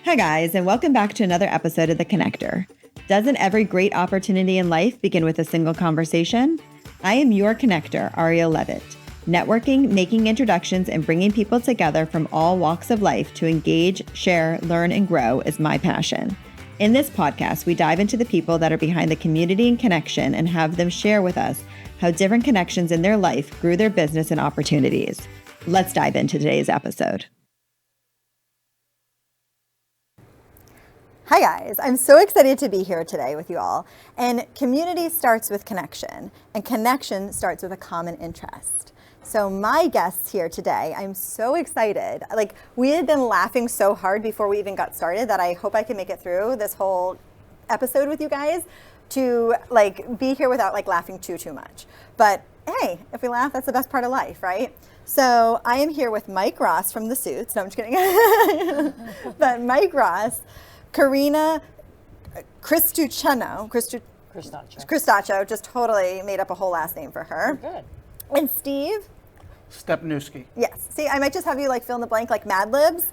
Hi guys, and welcome back to another episode of The Connector. Doesn't every great opportunity in life begin with a single conversation? I am your connector, Arielle Leavitt. Networking, making introductions, and bringing people together from all walks of life to engage, share, learn, and grow is my passion. In this podcast, we dive into the people that are behind the community and connection and have them share with us how different connections in their life grew their business and opportunities. Let's dive into today's episode. Hi guys, I'm so excited to be here today with you all. And community starts with connection, and connection starts with a common interest. So my guests here today, I'm so excited. Like, we had been laughing so hard before we even got started that I hope I can make it through this whole episode with you guys to be here without laughing too much. But hey, if we laugh, that's the best part of life, right? So I am here with Michael.Ross from the Suits. No, I'm just kidding. But Michael.Ross, Karina, Cristancho, just totally made up a whole last name for her. Good. And Steve? Stepniewski. Yes. See, I might just have you fill in the blank like Mad Libs,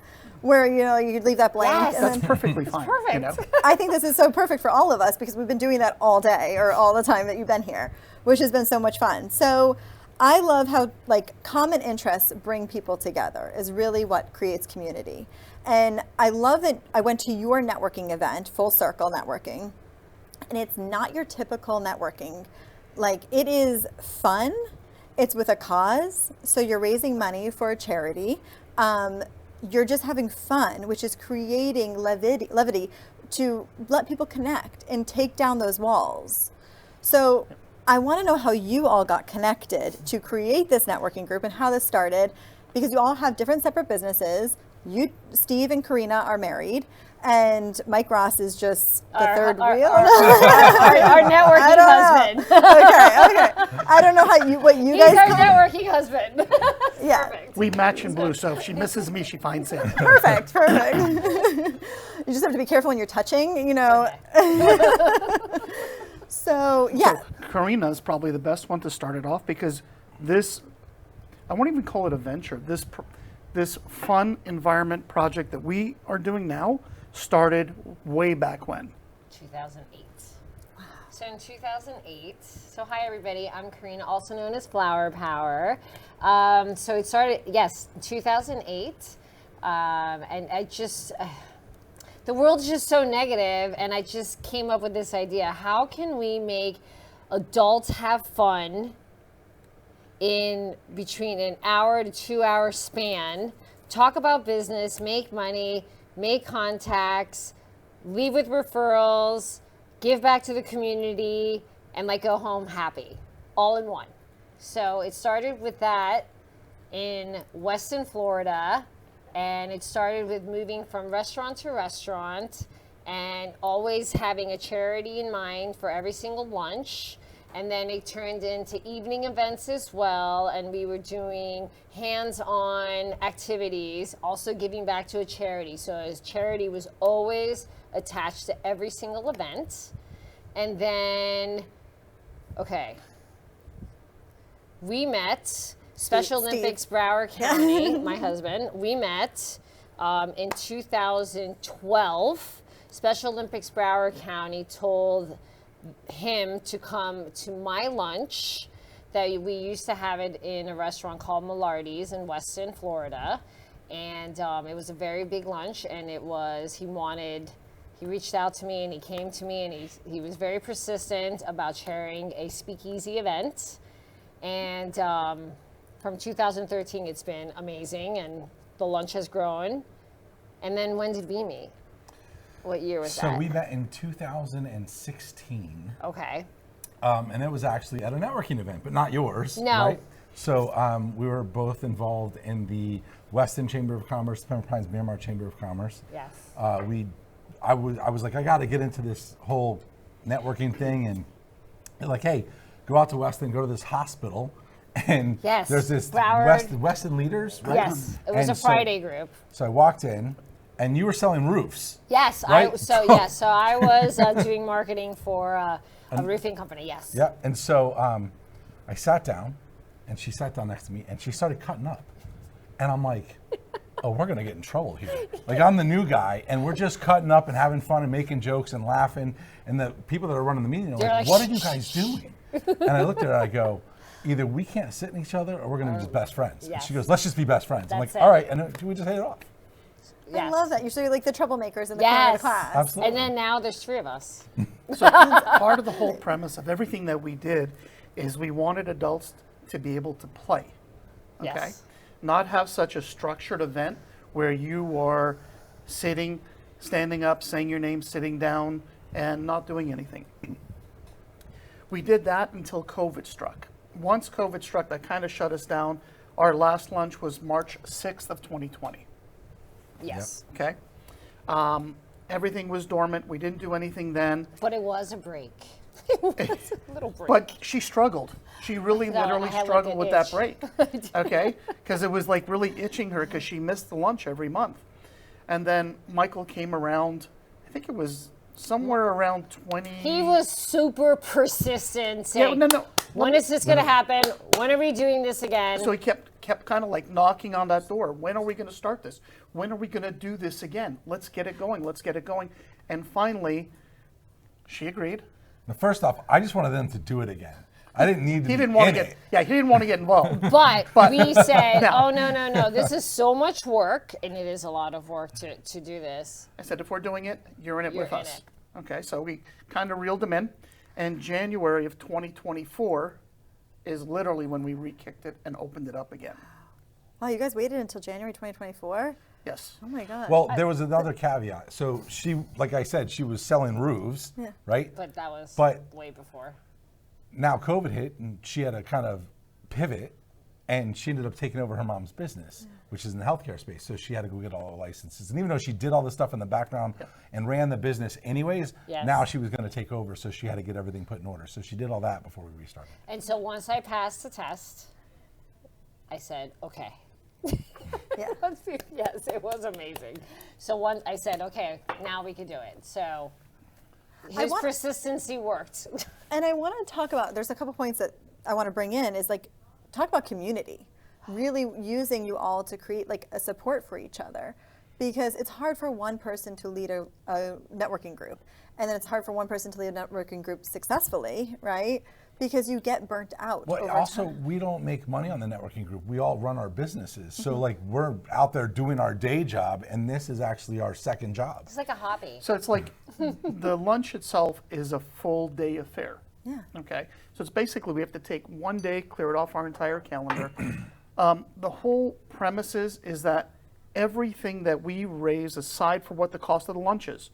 where you leave that blank. Yes. And That's perfectly fine. Perfect. You know? I think this is so perfect for all of us because we've been doing that all day or all the time that you've been here, which has been so much fun. So I love how common interests bring people together is really what creates community. And I love that I went to your networking event, Full Circle Networking, and it's not your typical networking. It is fun. It's with a cause. So you're raising money for a charity. You're just having fun, which is creating levity to let people connect and take down those walls. So I want to know how you all got connected to create this networking group and how this started, because you all have different separate businesses. You, Steve and Karina are married, and Michael.Ross is just the third wheel. Our networking husband. Okay. I don't know what you guys. He's our networking husband. Yeah. Perfect. We match in blue, so if she misses me, she finds him. Perfect. You just have to be careful when you're touching, So, yeah. So Karina is probably the best one to start it off because this, I won't even call it a venture. This fun environment project that we are doing now started way back when. 2008. Wow. So in 2008, so hi everybody, I'm Karina, also known as Flower Power. So it started, yes, in 2008. And I just, the world's just so negative, and I just came up with this idea. How can we make adults have fun in between an hour to 2 hour span, talk about business, make money, make contacts, leave with referrals, give back to the community, and go home happy, all in one. So it started with that in Weston, Florida, and it started with moving from restaurant to restaurant and always having a charity in mind for every single lunch. And then it turned into evening events as well, and we were doing hands-on activities, also giving back to a charity. So as charity was always attached to every single event. And then, we met, Special Olympics Broward County, my husband, we met in 2012. Special Olympics Broward County told him to come to my lunch that we used to have it in a restaurant called Millardi's in Weston, Florida. And it was a very big lunch, and he reached out to me and he came to me, and he was very persistent about chairing a speakeasy event. And from 2013, it's been amazing, and the lunch has grown. And then when did we meet? What year was that? So we met in 2016. Okay. And it was actually at a networking event, but not yours. No. Right? So we were both involved in the Weston Chamber of Commerce, Pembroke Pines Miramar Chamber of Commerce. Yes. I was like, I got to get into this whole networking thing, and they're like, hey, go out to Weston, go to this hospital, and there's this Weston Leaders, right? Yes, it was a Friday group. So I walked in, and you were selling roofs. Yes, right? So I was doing marketing for a roofing company. Yes. Yeah, and so I sat down, and she sat down next to me, and she started cutting up, and I'm like, oh, we're going to get in trouble here. Like, I'm the new guy, and we're just cutting up and having fun and making jokes and laughing. And the people that are running the meeting are like, what are you guys doing? And I looked at her, I go, either we can't sit in each other or we're going to be just best friends. Yes. And she goes, let's just be best friends. I'm like, all right, and we just hit it off. Yes. I love that. You're sort of like the troublemakers in the corner of the class. Absolutely. And then now there's 3 of us. So part of the whole premise of everything that we did is we wanted adults to be able to play. Okay? Yes. Not have such a structured event where you are sitting, standing up, saying your name, sitting down, and not doing anything. We did that until COVID struck. Once COVID struck, that kind of shut us down. Our last lunch was March 6th of 2020. Yes. Okay? Everything was dormant. We didn't do anything then. But it was a break. It was a little break. But she struggled. She really literally struggled with that break. Okay? Because it was like really itching her because she missed the lunch every month. And then Michael came around, I think it was somewhere around 20. He was super persistent saying, no. When is this going to happen? When are we doing this again? So he kept kind of like knocking on that door. When are we going to start this? When are we going to do this again? Let's get it going. Let's get it going. And finally, she agreed. Now, first off, I just wanted them to do it again. I didn't need to. He didn't want to get. Yeah, he didn't want to get involved. But we said, oh no, this is so much work, and it is a lot of work to do this. I said, if we're doing it, you're in it with us. Okay, so we kind of reeled him in. And January of 2024 is literally when we re-kicked it and opened it up again. Wow, you guys waited until January 2024? Yes. Oh my God. Well, there was another caveat. So she, like I said, she was selling roofs, right? But that was way before. Now COVID hit and she had to kind of pivot, and she ended up taking over her mom's business, which is in the healthcare space. So she had to go get all the licenses. And even though she did all this stuff in the background and ran the business anyways, now she was going to take over. So she had to get everything put in order. So she did all that before we restarted. And so once I passed the test, I said, okay. Yes, it was amazing. So once I said, okay, now we can do it. So his persistency worked. And I want to talk about, there's a couple points that I want to bring in, is like, talk about community, really using you all to create like a support for each other, because it's hard for one person to lead a networking group, and then it's hard for one person to lead a networking group successfully, right? Because you get burnt out. Well, also, we don't make money on the networking group. We all run our businesses. So like we're out there doing our day job, and this is actually our second job. It's like a hobby. So it's like the lunch itself is a full day affair. Yeah. Okay. So it's basically we have to take one day, clear it off our entire calendar. The whole premise is that everything that we raise, aside from what the cost of the lunch is,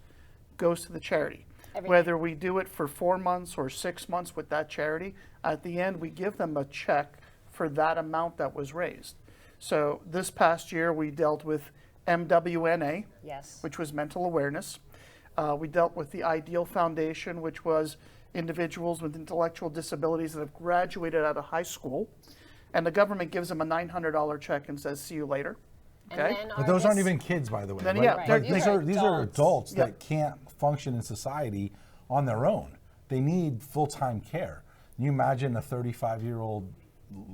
goes to the charity. Everything. Whether we do it for 4 months or 6 months with that charity, at the end we give them a check for that amount that was raised. So this past year we dealt with MWNA, which was mental awareness. We dealt with the Ideal Foundation, which was individuals with intellectual disabilities that have graduated out of high school, and the government gives them a $900 check and says, see you later. Okay? But those aren't even kids, by the way. Then, right? These are adults that can't function in society on their own. They need full-time care. Can you imagine a 35-year-old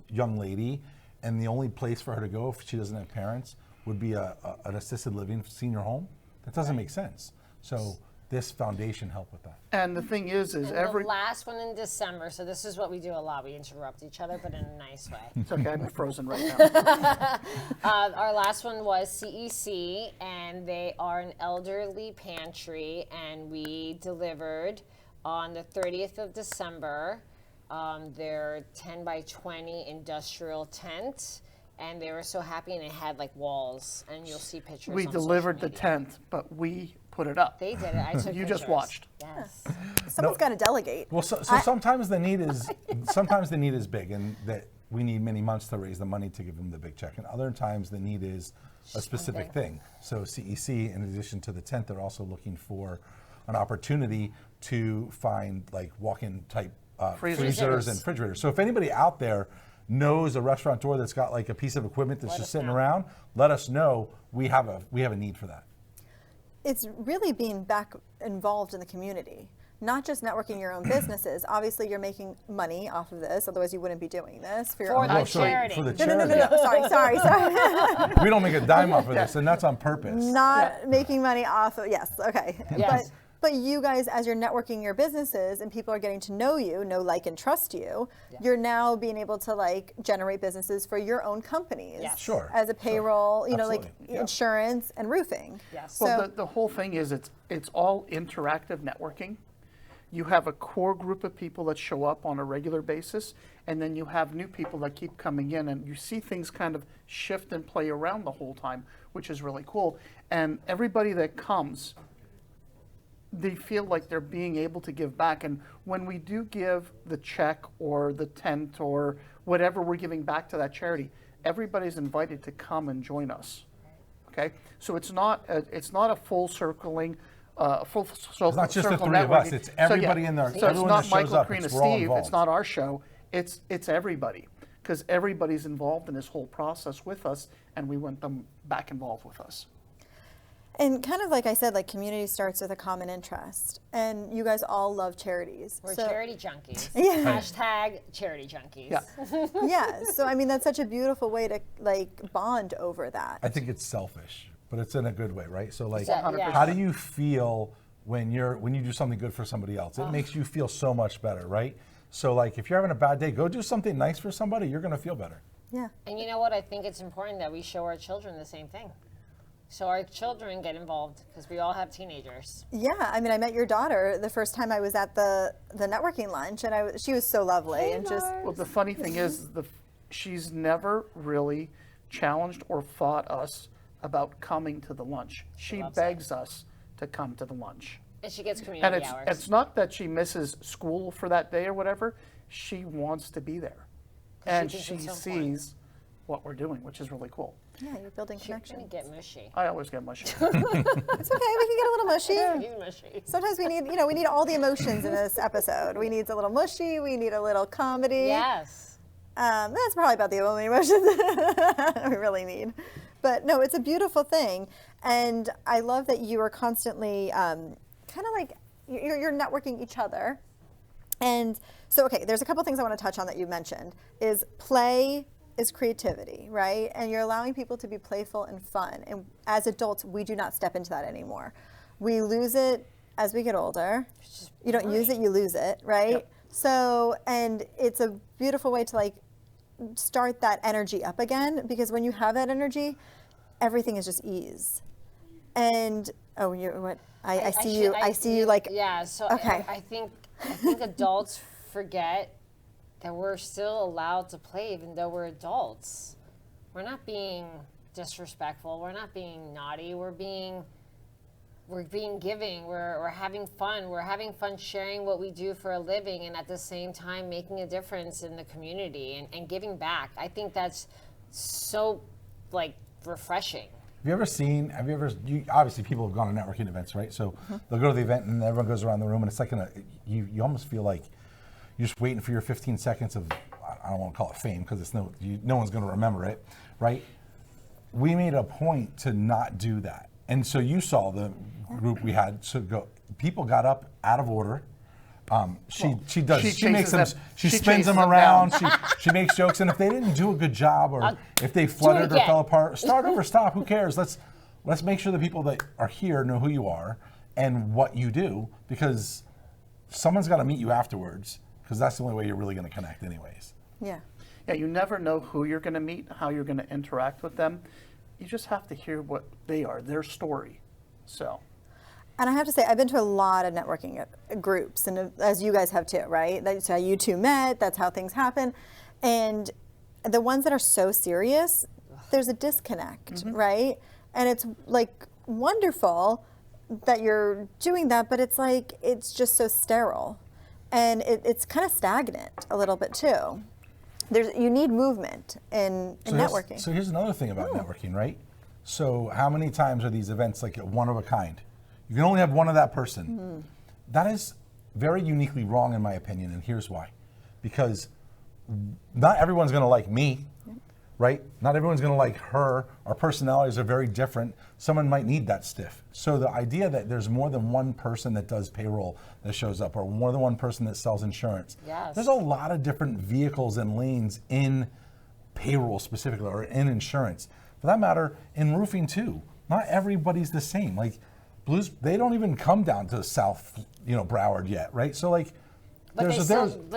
young lady, and the only place for her to go if she doesn't have parents would be an assisted living senior home? That doesn't make sense. So this foundation helped with that. And the thing is the last one in December, so this is what we do a lot. We interrupt each other, but in a nice way. It's okay, I'm frozen right now. Our last one was CEC, and they are an elderly pantry, and we delivered on the 30th of December their 10 by 20 industrial tent. And they were so happy, and it had like walls, and you'll see pictures. We delivered the tent, but we put it up. They did it. I took You pictures. just watched. Yes. Someone's got to delegate. Well, so sometimes the need is big, and that we need many months to raise the money to give them the big check. And other times the need is a specific thing. So CEC, in addition to the tent, they're also looking for an opportunity to find like walk-in type freezers and refrigerators. So if anybody out there knows a restaurateur that's got like a piece of equipment that's just sitting around, let us know. We have a need for that. It's really being back involved in the community. not just networking your own businesses. Obviously, you're making money off of this. Otherwise, you wouldn't be doing this for your own. Charity. For the charity. No. Sorry. We don't make a dime off of this, and that's on purpose. Not making money off of, yes, okay. Yes. But you guys, as you're networking your businesses and people are getting to know you, know, like, and trust you, you're now being able to like generate businesses for your own companies. Yes. Sure. As a payroll, you know, like Absolutely. insurance and roofing. Yes. Well, the whole thing is it's all interactive networking. You have a core group of people that show up on a regular basis, and then you have new people that keep coming in, and you see things kind of shift and play around the whole time, which is really cool. And everybody that comes, they feel like they're being able to give back. And when we do give the check or the tent or whatever we're giving back to that charity, everybody's invited to come and join us. Okay, so it's not a full circling. It's not just the three of us, it's everybody in there. So it's not Michael, Karina, we're all Steve, involved. it's not our show, it's everybody. Because everybody's involved in this whole process with us, and we want them back involved with us. And kind of like I said, like community starts with a common interest. And you guys all love charities. We're charity junkies. Yeah. Hashtag charity junkies. Yeah. Yeah, so I mean, that's such a beautiful way to like bond over that. I think it's selfish, but it's in a good way, right? So like, Yeah. how do you feel when you do something good for somebody else? It makes you feel so much better, right? So like, if you're having a bad day, go do something nice for somebody, you're gonna feel better. Yeah. And you know what? I think it's important that we show our children the same thing. So our children get involved because we all have teenagers. Yeah, I mean, I met your daughter the first time I was at the networking lunch, and she was so lovely and just. Well, the funny thing is, she's never really challenged or fought us about coming to the lunch. She begs us to come to the lunch. And she gets And community hours. it's not that she misses school for that day or whatever. She wants to be there. And thinks she it's so important. sees what we're doing, which is really cool. Yeah, you're building You're gonna connections. get mushy. I always get mushy. It's okay, we can get a little mushy. You're mushy. Sometimes we need all the emotions in this episode. We need a little mushy, we need a little comedy. Yes. That's probably about the only emotions we really need. But no, it's a beautiful thing. And I love that you are constantly kind of like, you're networking each other. And so, okay, there's a couple things I want to touch on that you mentioned, is play is creativity, right? And you're allowing people to be playful and fun. And as adults, we do not step into that anymore. We lose it as we get older. You don't use it, you lose it, right? Yep. So, and it's a beautiful way to like start that energy up again, because when you have that energy, everything is just ease. And I see you like, Yeah, so okay. I think adults forget that we're still allowed to play even though we're adults. We're not being disrespectful. We're not being naughty. We're being giving. We're having fun. We're having fun sharing what we do for a living, and at the same time making a difference in the community and giving back. I think that's so like refreshing. Obviously people have gone to networking events, right? So they'll go to the event and everyone goes around the room, and it's like you almost feel like you're just waiting for your 15 seconds of, I don't want to call it fame because it's no one's going to remember it, right? We made a point to not do that. And so you saw the group we had, people got up out of order. She spins them around, she makes jokes, and if they didn't do a good job or if they fluttered or fell apart, start over, stop, who cares? Let's make sure the people that are here know who you are and what you do, because someone's got to meet you afterwards, because that's the only way you're really going to connect anyways. yeah. Yeah, you never know who you're going to meet, how you're going to interact with them. You just have to hear what they are, their story. So. And I have to say, I've been to a lot of networking groups, and as you guys have too, right? That's how you two met, that's how things happen. And the ones that are so serious, there's a disconnect, right? And it's like wonderful that you're doing that, but it's like, it's just so sterile. And it's kind of stagnant a little bit too. You need movement in networking. So here's another thing about networking, right? So how many times are these events like one of a kind? You can only have one of that person. That is very uniquely wrong in my opinion, and here's why. Because not everyone's gonna like me, right? Not everyone's going to like her. Our personalities are very different. Someone might need that stiff. So the idea that there's more than one person that does payroll that shows up, or more than one person that sells insurance. Yes. There's a lot of different vehicles and lanes in payroll specifically, or in insurance. For that matter, in roofing too. Not everybody's the same. Like Blues, they don't even come down to South, Broward yet, right? So like, but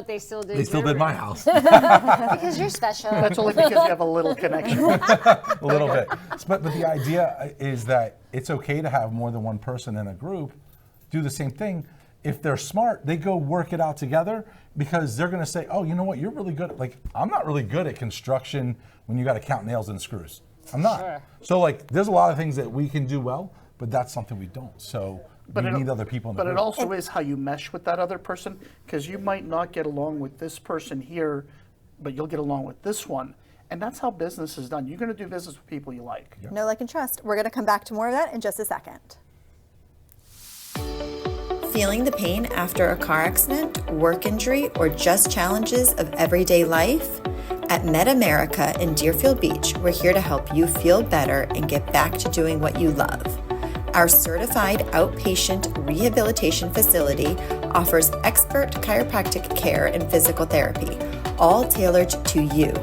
they still did. They still did my house. Because you're special. That's only because you have a little connection. A little bit. But the idea is that it's okay to have more than one person in a group do the same thing. If they're smart, they go work it out together, because they're going to say, oh, you know what, you're really good. Like, I'm not really good at construction when you got to count nails and screws. I'm not. Sure. So like, there's a lot of things that we can do well, but that's something we don't. So we need other people in the group. But it also is how you mesh with that other person, because you might not get along with this person here, but you'll get along with this one. And that's how business is done. You're going to do business with people you like. Yep. Know, like, and trust. We're going to come back to more of that in just a second. Feeling the pain after a car accident, work injury, or just challenges of everyday life? At MedAmerica in Deerfield Beach, we're here to help you feel better and get back to doing what you love. Our certified outpatient rehabilitation facility offers expert chiropractic care and physical therapy, all tailored to you.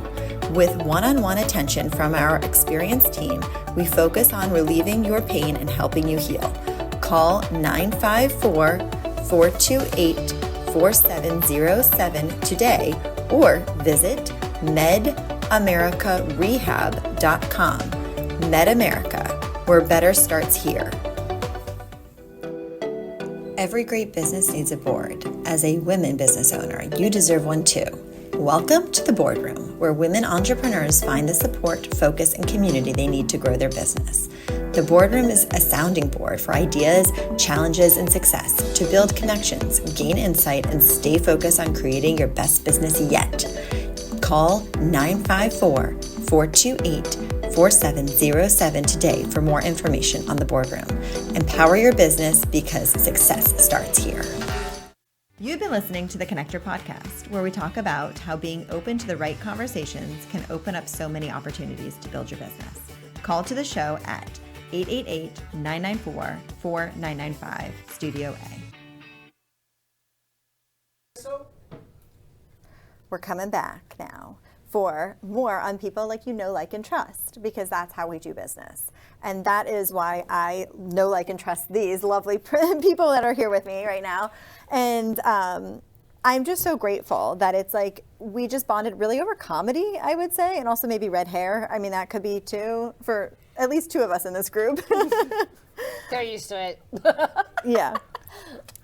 With one-on-one attention from our experienced team, we focus on relieving your pain and helping you heal. Call 954-428-4707 today, or visit medamericarehab.com. MedAmerica, where better starts here. Every great business needs a board. As a women business owner, you deserve one too. Welcome to the boardroom, where women entrepreneurs find the support, focus, and community they need to grow their business. The boardroom is a sounding board for ideas, challenges, and success to build connections, gain insight, and stay focused on creating your best business yet. Call 954-428-4707 today for more information on the boardroom. Empower your business, because success starts here. You've been listening to the Connector Podcast, where we talk about how being open to the right conversations can open up so many opportunities to build your business. Call to the show at 888-994-4995, Studio A. We're coming back now for more on people like you know, like, and trust, because that's how we do business. And that is why I know, like, and trust these lovely people that are here with me right now. And I'm just so grateful that it's like we just bonded really over comedy, I would say, and also maybe red hair. I mean, that could be too, for at least two of us in this group. They're used to it. Yeah.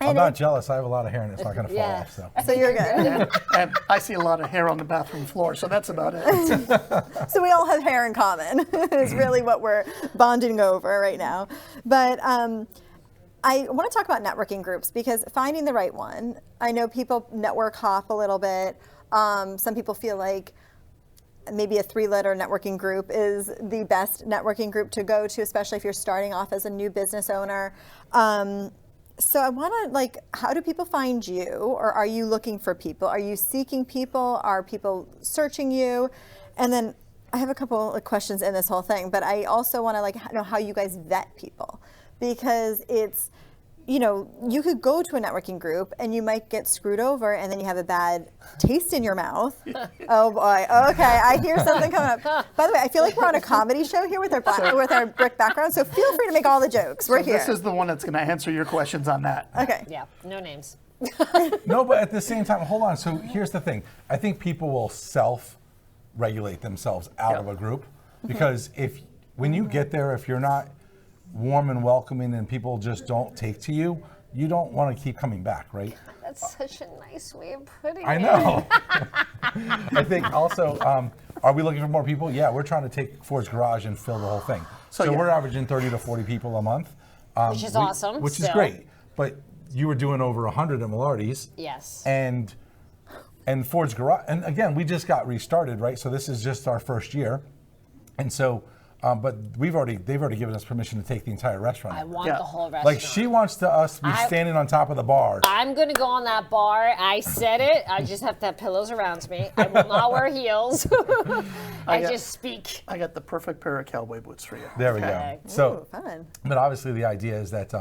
I'm not jealous. I have a lot of hair and it's not going to fall off. So you're good. And I see a lot of hair on the bathroom floor, so that's about it. So we all have hair in common is really what we're bonding over right now. But I want to talk about networking groups, because finding the right one, I know people network hop a little bit. Some people feel like maybe a 3-letter networking group is the best networking group to go to, especially if you're starting off as a new business owner. So I want to, like, how do people find you, or are you looking for people? Are you seeking people? Are people searching you? And then I have a couple of questions in this whole thing, but I also want to, like, know how you guys vet people, because it's, you know, you could go to a networking group and you might get screwed over, and then you have a bad taste in your mouth. Oh boy. Okay, I hear something coming up. By the way, I feel like we're on a comedy show here with our brick background, so feel free to make all the jokes. We're here. This is the one that's going to answer your questions on that. Okay. Yeah, no names. No, but at the same time, hold on. So here's the thing. I think people will self-regulate themselves out of a group, because when you get there, if you're not warm and welcoming and people just don't take to you, you don't want to keep coming back, right? That's such a nice way of putting it. I know. I think also, are we looking for more people? Yeah, we're trying to take Ford's Garage and fill the whole thing. So we're averaging 30 to 40 people a month. Which is awesome. Which is great. But you were doing over 100 at Millardi's. Yes. And Ford's Garage, and again, we just got restarted, right? So this is just our first year. And so but they've already given us permission to take the entire restaurant. I want the whole restaurant. Like she wants us to be standing on top of the bar. I'm going to go on that bar. I said it. I just have to have pillows around me. I will not wear heels. I just speak. I got the perfect pair of cowboy boots for you. There we go. So, fun. But obviously the idea is that,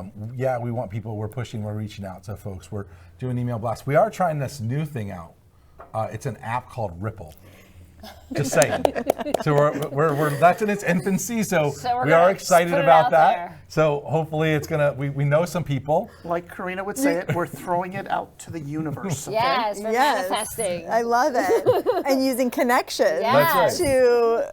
we want people, we're pushing, we're reaching out to folks, we're doing email blasts. We are trying this new thing out. It's an app called Ripple. Just saying. So we're that's in its infancy. So we are excited about that. There. So hopefully it's gonna. We know some people. Like Karina would say it, we're throwing it out to the universe. Okay? Yes, we're manifesting. I love it. And using connections to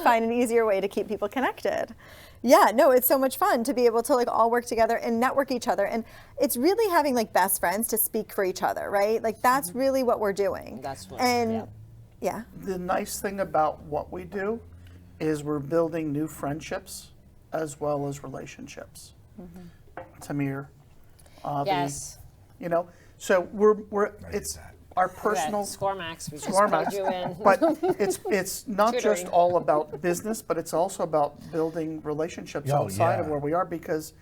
find an easier way to keep people connected. Yeah, no, it's so much fun to be able to like all work together and network each other. And it's really having like best friends to speak for each other, right? Like that's really what we're doing. That's what. Yeah. The nice thing about what we do is we're building new friendships as well as relationships. Tamir, Avi, yes. You know, so we're it's our personal ScoreMax. We just ScoreMax, you in. but it's not just all about business, but it's also about building relationships outside of where we are, because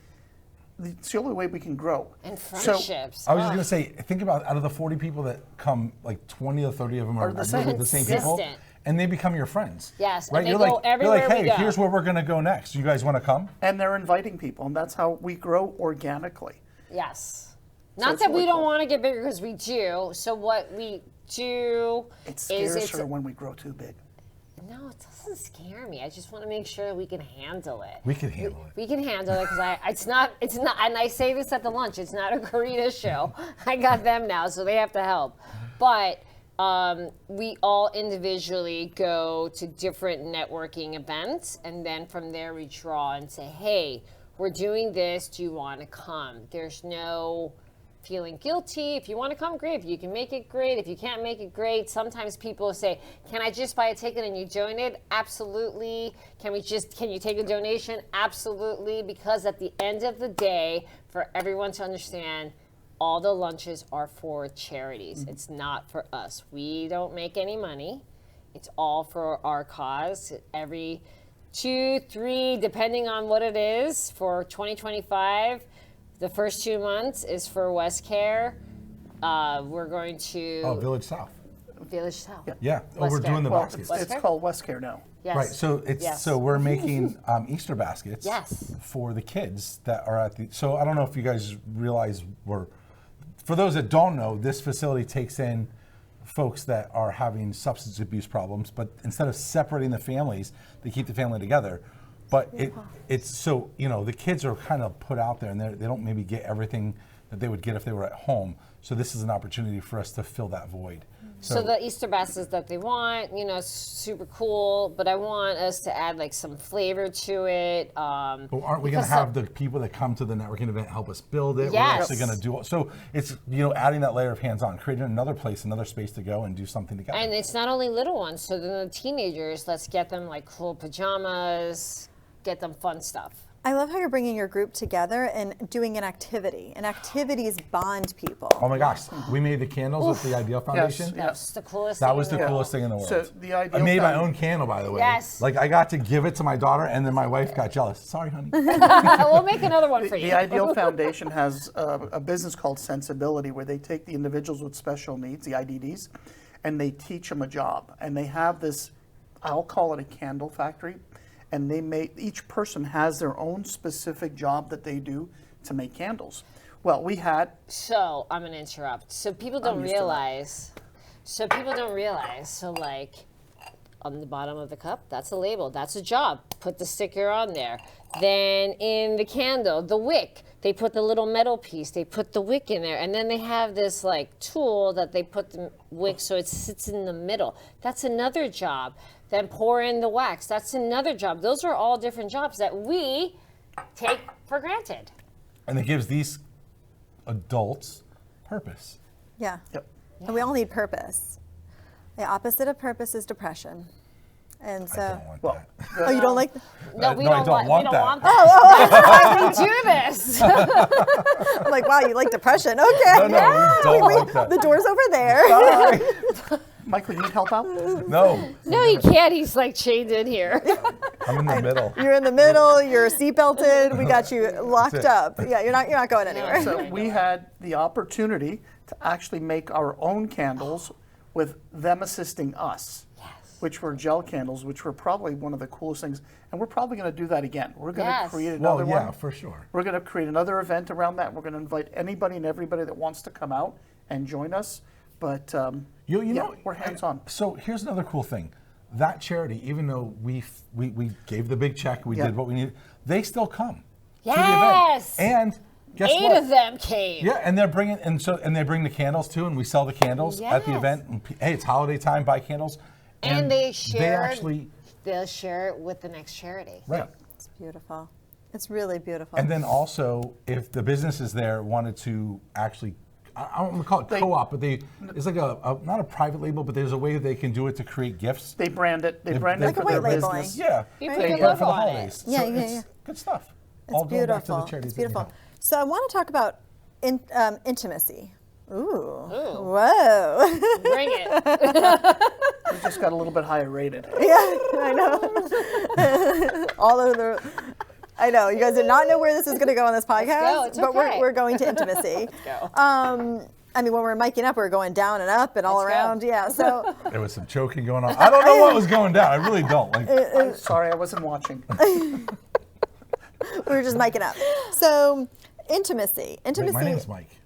it's the only way we can grow. And friendships. So, I was just going to say, think about out of the 40 people that come, like 20 or 30 of them are the same people. And they become your friends. Yes, right? And you're like, hey, here's where we're going to go next. You guys want to come? And they're inviting people, and that's how we grow organically. Yes. Not that we don't want to get bigger, because we do. So what we do it scares her when we grow too big. No, it doesn't scare me. I just want to make sure we can handle it. We can handle it. We can handle it, because it's not, and I say this at the lunch, it's not a Karina show. I got them now, so they have to help. But we all individually go to different networking events, and then from there we draw and say, hey, we're doing this, do you want to come? There's no feeling guilty. If you want to come, great. If you can make it, great. If you can't make it, great. Sometimes people say, can I just buy a ticket and you donate? Absolutely. Can you take a donation? Absolutely. Because at the end of the day, for everyone to understand, all the lunches are for charities. It's not for us. We don't make any money. It's all for our cause. Every 2, 3, depending on what it is, for 2025, the first 2 months is for West Care. We're going to Village South. Village South. Yeah. We're doing the baskets. It's called West Care now. Yes. Right. So so we're making Easter baskets. Yes. For the kids that are at the. So I don't know if you guys realize for those that don't know, this facility takes in folks that are having substance abuse problems, but instead of separating the families, they keep the family together. But it's so, the kids are kind of put out there, and they don't maybe get everything that they would get if they were at home. So this is an opportunity for us to fill that void. So the Easter baskets that they want, super cool, but I want us to add like some flavor to it. But aren't we going to have the people that come to the networking event help us build it? Yes. We're actually going to do it. So it's, adding that layer of hands-on, creating another place, another space to go and do something together. And it's not only little ones. So then the teenagers, let's get them like cool pajamas, get them fun stuff. I love how you're bringing your group together and doing an activity. And activities bond people. Oh my gosh, we made the candles with the Ideal Foundation. Yes. That's the coolest That thing was the coolest thing in the world. So the Ideal I made my own candle, by the way. Yes. Like I got to give it to my daughter, and then my wife got jealous. Sorry, honey. We'll make another one for you. The Ideal Foundation has a business called Sensibility, where they take the individuals with special needs, the IDDs, and they teach them a job. And they have this, I'll call it a candle factory. And each person has their own specific job that they do to make candles. Well, we had. So I'm gonna interrupt. So people don't realize. So like, on the bottom of the cup, that's a label. That's a job. Put the sticker on there. Then in the candle, the wick, they put the little metal piece. They put the wick in there, and then they have this like tool that they put the wick so it sits in the middle. That's another job. Then pour in the wax. That's another job. Those are all different jobs that we take for granted. And it gives these adults purpose. Yeah. Yep. And we all need purpose. The opposite of purpose is depression. And so. I don't want that. Oh, you don't like No, we No, I don't don't want that. That's why we do this. I'm like, wow, you like depression. Okay. No, we don't like that. The door's over there. Sorry. Michael, you need help out? No. No, he can't. He's like chained in here. I'm in the middle. You're in the middle. You're seatbelted. We got you locked up. Yeah, you're not going anywhere. So we had the opportunity to actually make our own candles with them assisting us. Which were gel candles, which were probably one of the coolest things. And we're probably going to do that again. We're going to create another one. Yeah, for sure. We're going to create another event around that. We're going to invite anybody and everybody that wants to come out and join us. But you know, we're hands-on. So here's another cool thing. That charity, even though we gave the big check, we did what we needed, they still come to the event. And guess what? 8 of them came. Yeah, and they're bringing, and they bring the candles too, and we sell the candles at the event. And, hey, it's holiday time, buy candles. And they'll share it with the next charity. Right. It's beautiful. It's really beautiful. And then also, if the businesses there wanted to actually, I don't want to call it co-op, but it's like not a private label, but there's a way they can do it to create gifts. They brand it. They brand it like for a white their labeling. business. Yeah. You They put your do it for the logo on it. holidays. Yeah, So yeah, it's yeah. good stuff. It's All going back to the beautiful. charities It's that we beautiful. help. So I want to talk about intimacy. Ooh. Whoa. Bring it. We just got a little bit higher rated. Yeah, I know. All of the. I know you guys did not know where this is going to go on this podcast, It's but okay. we're going to intimacy. Go. I mean, when we're miking up, we're going down and up and all Let's go. around. Yeah. So There was some choking going on. I don't know what was going down. I really don't. Like, I'm sorry, I wasn't watching. we were just miking up. So intimacy. wait, my name's Mike.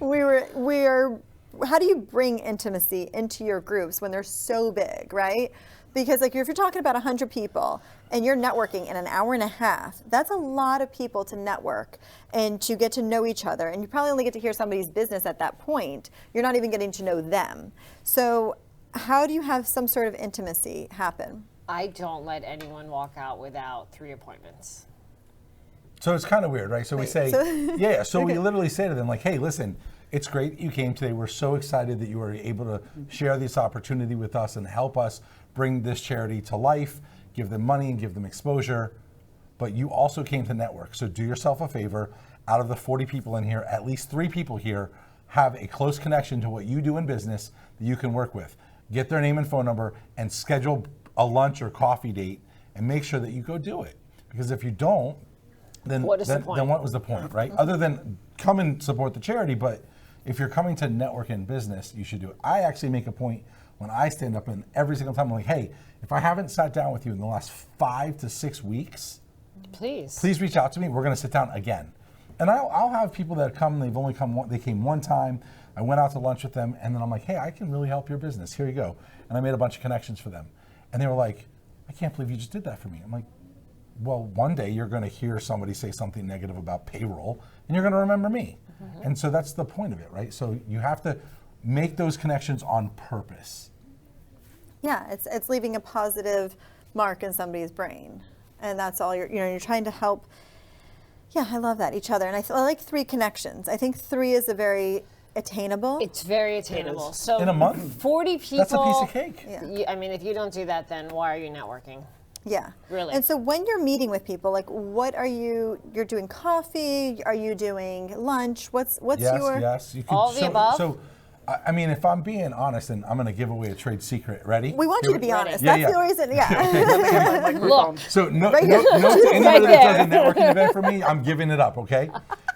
We are. How do you bring intimacy into your groups when they're so big, right? Because like if you're talking about 100 people and you're networking in an hour and a half, that's a lot of people to network and to get to know each other. And you probably only get to hear somebody's business at that point. You're not even getting to know them. So how do you have some sort of intimacy happen? I don't let anyone walk out without 3 appointments. So it's kind of weird, right? So we say, so we literally say to them like, hey, listen, it's great that you came today. We're so excited that you were able to share this opportunity with us and help us bring this charity to life, give them money and give them exposure. But you also came to network. So do yourself a favor. Out of the 40 people in here, at least 3 people here have a close connection to what you do in business that you can work with. Get their name and phone number and schedule a lunch or coffee date and make sure that you go do it. Because if you don't, then what was the point, right? Other than come and support the charity, but if you're coming to network in business, you should do it. I actually make a point when I stand up and every single time I'm like, hey, if I haven't sat down with you in the last 5 to 6 weeks, please reach out to me. We're going to sit down again. And I'll have people that come, they came one time. I went out to lunch with them and then I'm like, hey, I can really help your business. Here you go. And I made a bunch of connections for them. And they were like, I can't believe you just did that for me. I'm like, well, one day you're going to hear somebody say something negative about Payroll and you're going to remember me. Mm-hmm. And so that's the point of it, right? So you have to make those connections on purpose. Yeah, it's leaving a positive mark in somebody's brain. And that's all you're trying to help. Yeah, I love that, each other. And I like 3 connections. I think 3 is a very attainable. It's very attainable. So in a month, 40 people. That's a piece of cake. Yeah. I mean, if you don't do that, then why are you networking? Yeah. Really. And so when you're meeting with people, like what are you're doing coffee? Are you doing lunch? What's your? Yes, you can. All the above? So, I mean, if I'm being honest, and I'm going to give away a trade secret. Ready? We want you to be honest. Yeah, That's the reason. Yeah. Look. So no, Right no, here. no to anybody Right that does a networking event for me, I'm giving it up, okay?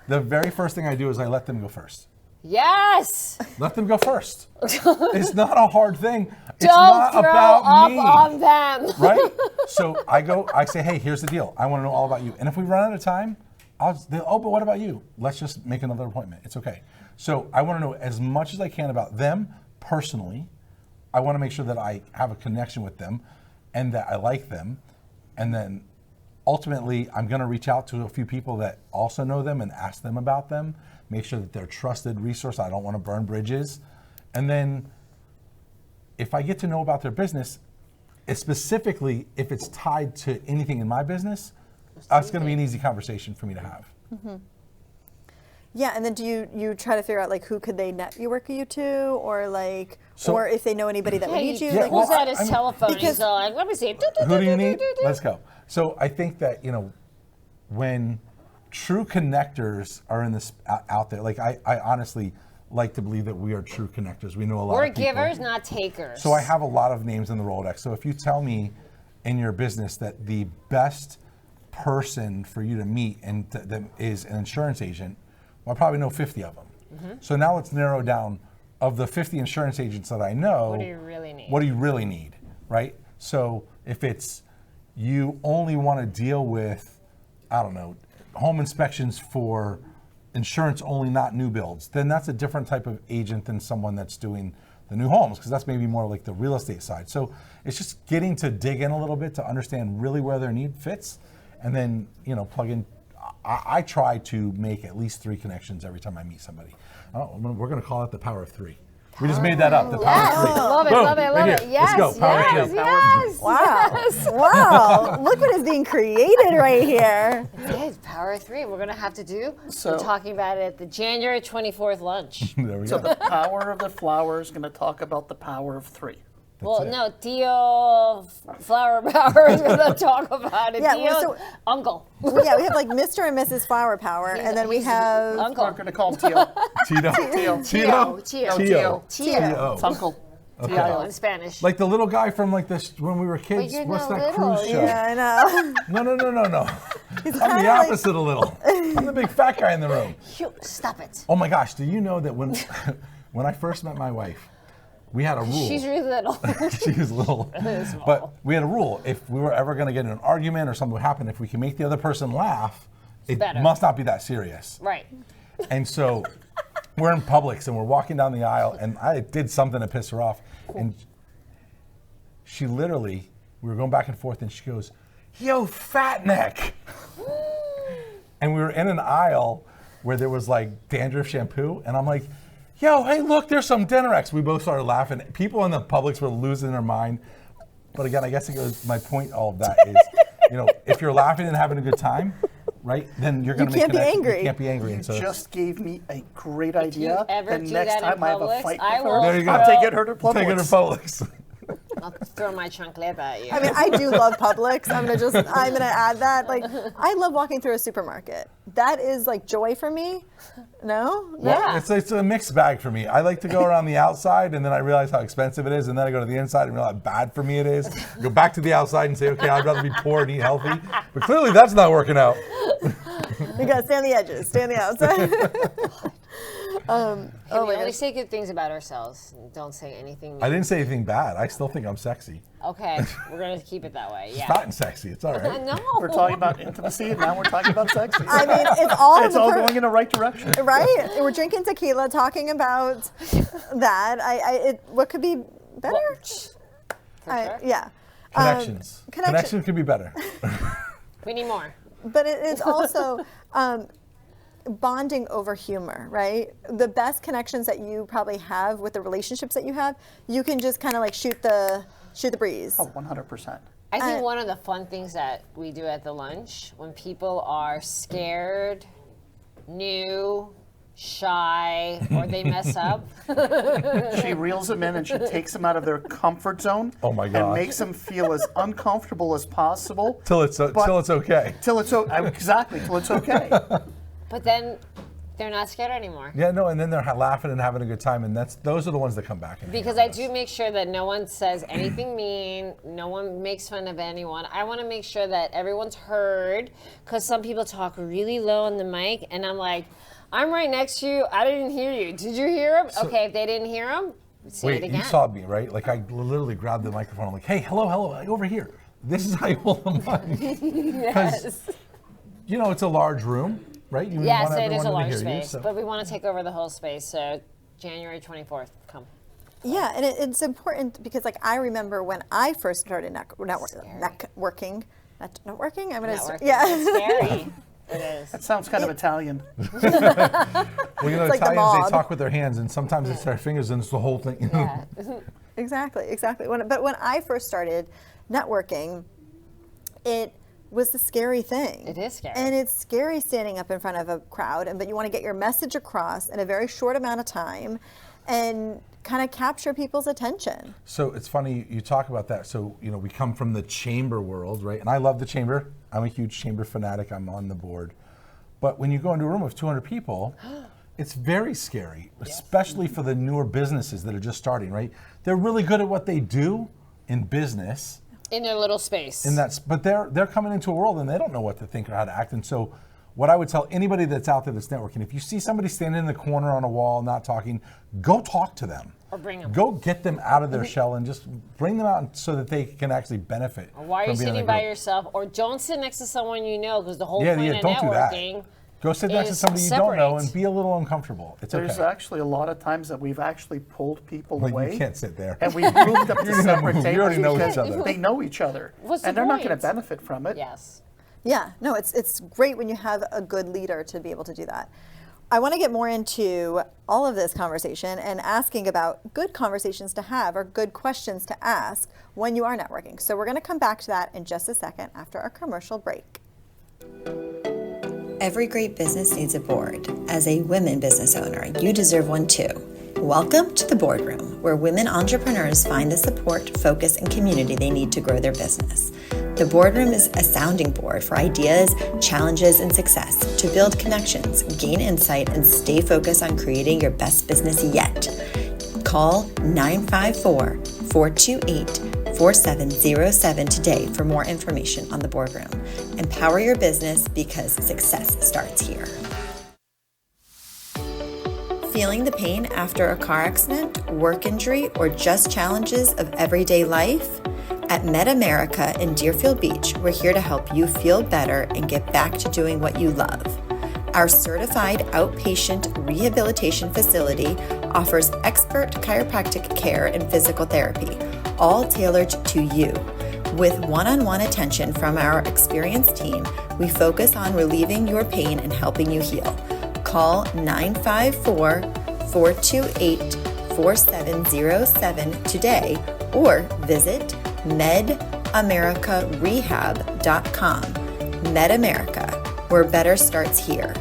The very first thing I do is I let them go first. Yes. Let them go first. It's not a hard thing. It's Don't not throw about up me. on them. Right? So I say, hey, here's the deal. I want to know all about you. And if we run out of time, but what about you? Let's just make another appointment. It's okay. So I want to know as much as I can about them personally. I want to make sure that I have a connection with them and that I like them. And then ultimately, I'm going to reach out to a few people that also know them and ask them about them. Make sure that they're a trusted resource. I don't want to burn bridges. And then if I get to know about their business, specifically if it's tied to anything in my business, it's going to be an easy conversation for me to have. Mm-hmm. Yeah, and then do you try to figure out like who could they network you to, or like, or if they know anybody that would need you? Yeah, like, who's at his telephone? He's all like, let me see. Who do you need? Let's go. So I think that when true connectors are in this out there, like I honestly like to believe that we are true connectors. We know a lot We're of people. givers, not takers. So I have a lot of names in the Rolodex. So if you tell me in your business that the best person for you to meet and that is an insurance agent, well, I probably know 50 of them. So now let's narrow down, of the 50 insurance agents that I know, what do you really need? What do you really need, right? So if it's you only want to deal with, I don't know, home inspections for insurance only, not new builds, then that's a different type of agent than someone that's doing the new homes, because that's maybe more like the real estate side. So it's just getting to dig in a little bit to understand really where their need fits, and then plug in. I try to make at least 3 connections every time I meet somebody. We're going to call it the power of 3. We just made that up, the power of 3. Love it, Boom, love it, love it. here. Yes, Let's go, power of 3. yes. Wow. Wow. Look what is being created right here. It is power 3. We're going to have to do. So- we're talking about it at the January 24th lunch. There we So go. the power of the flower is going to talk about the power of 3. Well, it. no, Dio Flower Power is going to talk about it. Yeah, Dio's so- uncle. Yeah, we have like Mr. and Mrs. Flower Power, and then we He's have uncle. We're going to call him Tio. Tito. Tio. Tio. Tio. It's Uncle. Okay. Uncle in Spanish. Like the little guy from like this when we were kids. you're What's not that little. cruise show? Yeah, I know. No. He's I'm kinda the like- opposite a little. I'm the big fat guy in the room. Stop it. Oh my gosh, do you know that when when I first met my wife, we had a rule. She's really little. She was little. Small. But we had a rule. If we were ever going to get in an argument or something would happen, if we can make the other person laugh, it better. must not be that serious. Right. And so we're in Publix and we're walking down the aisle, and I did something to piss her off. And she literally, we were going back and forth, and she goes, "Yo, fat neck." And we were in an aisle where there was like dandruff shampoo, and I'm like, "Yo, hey, look, there's some Denorex." We both started laughing. People in the Publix were losing their mind. But again, I guess it goes, my point all of that is, if you're laughing and having a good time, right, then you're going to make can't be connections. angry. You can't be angry. And so Just gave me a great you idea. ever And do next that in time I have a Publix, fight I with will her, There you go. I'm taking her to Publix. take it to Publix. I'll throw my chancleta at you. I mean, I do love Publix. I'm gonna add that. Like, I love walking through a supermarket. That is like joy for me. No? Yeah. It's a mixed bag for me. I like to go around the outside, and then I realize how expensive it is, and then I go to the inside and realize how bad for me it is. Go back to the outside and say, okay, I'd rather be poor and eat healthy. But clearly that's not working out. You gotta stay on the edges, stay on the outside. We only say good things about ourselves. Don't say anything mean. I didn't say anything bad. I still think I'm sexy. Okay, we're going to keep it that way. Yeah. Fat and sexy. It's all right. No. We're talking about intimacy, and now we're talking about sex. I mean, it's all It's all going in the right direction. right. We're drinking tequila, talking about that. What could be better? Sure. Yeah. Connections. connection- Connection could be better. We need more. But it's also bonding over humor, right? The best connections that you probably have with the relationships that you have, you can just kind of like shoot the breeze. Oh, 100%. I think one of the fun things that we do at the lunch, when people are scared, new, shy, or they mess up. She reels them in and she takes them out of their comfort zone. Oh my And God. makes them feel as uncomfortable as possible. Till it's okay. Till it's exactly till it's okay. But then they're not scared anymore. Yeah, no, and then they're laughing and having a good time, and those are the ones that come back. Because I do make sure that no one says anything mean, no one makes fun of anyone. I want to make sure that everyone's heard, because some people talk really low on the mic, and I'm like, I'm right next to you. I didn't hear you. Did you hear him? Okay, if they didn't hear him, say it Wait, again. you saw me, right? Like I literally grabbed the microphone. I'm like, hey, hello, over here. This is how you hold the mic. Yes. It's a large room, right? You Yes, want it is a everyone to large hear space, you, so. but we want to take over the whole space. So January 24th, come. Yeah, and it's important because, like, I remember when I first started networking. I'm gonna Networking. yeah. It's scary. It is. That sounds kind of Italian. Well, like the Italians, mob. they talk with their hands, and sometimes it's their fingers, and it's the whole thing. Yeah. Exactly. But when I first started networking, it was the scary thing. It is scary. And it's scary standing up in front of a crowd, but you want to get your message across in a very short amount of time and kind of capture people's attention. So it's funny you talk about that. So, we come from the chamber world, right? And I love the chamber. I'm a huge chamber fanatic. I'm on the board. But when you go into a room of 200 people, it's very scary, especially for the newer businesses that are just starting, right? They're really good at what they do in business. In their little space. But they're coming into a world and they don't know what to think or how to act. And so what I would tell anybody that's out there that's networking, if you see somebody standing in the corner on a wall not talking, go talk to them. Or bring them. Go get them out of their shell and just bring them out so that they can actually benefit. Or why are you sitting by yourself? Or don't sit next to someone you know, because the whole point of don't networking do that. Go sit next to somebody you don't know and be a little uncomfortable. It's okay. There's actually a lot of times that we've actually pulled people away. You can't sit there. And we've moved up to separate tables. You already know each other. They know each other. And they're not going to benefit from it. Yes. Yeah, no, it's great when you have a good leader to be able to do that. I want to get more into all of this conversation and asking about good conversations to have or good questions to ask when you are networking. So we're going to come back to that in just a second after our commercial break. Every great business needs a board. As a women business owner, you deserve one too. Welcome to the Boardroom, where women entrepreneurs find the support, focus, and community they need to grow their business. The Boardroom is a sounding board for ideas, challenges, and success to build connections, gain insight, and stay focused on creating your best business yet. Call 954-428-4707 today for more information on the Boardroom. Empower your business because success starts here. Feeling the pain after a car accident, work injury, or just challenges of everyday life? At MedAmerica in Deerfield Beach, we're here to help you feel better and get back to doing what you love. Our certified outpatient rehabilitation facility offers expert chiropractic care and physical therapy, all tailored to you. With one-on-one attention from our experienced team, we focus on relieving your pain and helping you heal. Call 954-428-4707 today or visit medamericarehab.com. MedAmerica, where better starts here.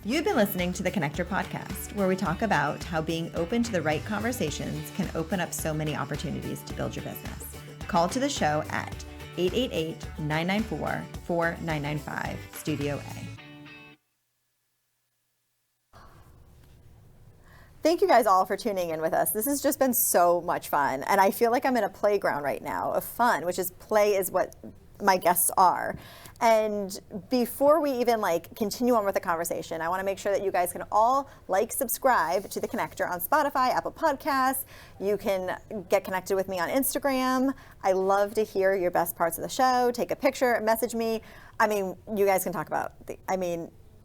You've been listening to the Connector Podcast, where we talk about how being open to the right conversations can open up so many opportunities to build your business. Call to the show at 888-994-4995, Studio A. Thank you guys all for tuning in with us. This has just been so much fun. And I feel like I'm in a playground right now of fun, which is play is what my guests are. And before we even continue on with the conversation, I want to make sure that you guys can all subscribe to The Connector on Spotify, Apple Podcasts. You can get connected with me on Instagram. I love to hear your best parts of the show. Take a picture, message me. I mean, you guys can talk about